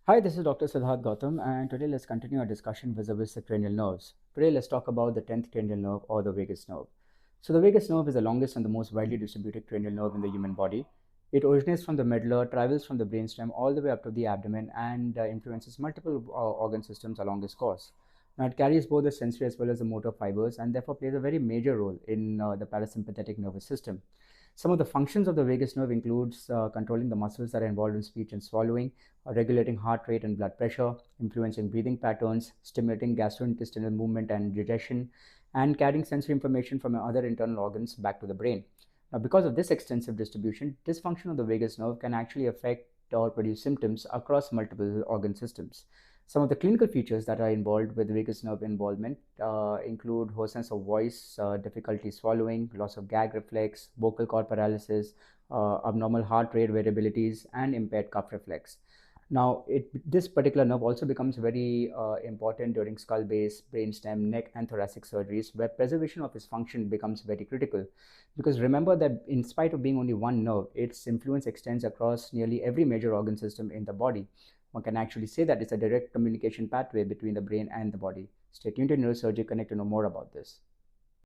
Hi, this is Dr. Siddharth Gautam, and today let's continue our discussion vis-a-vis the cranial nerves. Today, let's talk about the 10th cranial nerve or the vagus nerve. So, the vagus nerve is the longest and the most widely distributed cranial nerve in the human body. It originates from the medulla, travels from the brainstem all the way up to the abdomen, and influences multiple organ systems along its course. Now, it carries both the sensory as well as the motor fibers, and therefore plays a very major role in the parasympathetic nervous system. Some of the functions of the vagus nerve includes controlling the muscles that are involved in speech and swallowing, regulating heart rate and blood pressure, influencing breathing patterns, stimulating gastrointestinal movement and digestion, and carrying sensory information from other internal organs back to the brain. Now, because of this extensive distribution, dysfunction of the vagus nerve can actually affect or produce symptoms across multiple organ systems. Some of the clinical features that are involved with vagus nerve involvement include hoarseness of voice, difficulty swallowing, loss of gag reflex, vocal cord paralysis, abnormal heart rate variabilities, and impaired cuff reflex. Now, this particular nerve also becomes very important during skull base, brainstem, neck, and thoracic surgeries, where preservation of its function becomes very critical. Because remember that in spite of being only one nerve, its influence extends across nearly every major organ system in the body. One can actually say that it's a direct communication pathway between the brain and the body. Stay tuned to Neurosurgery Connect to know more about this.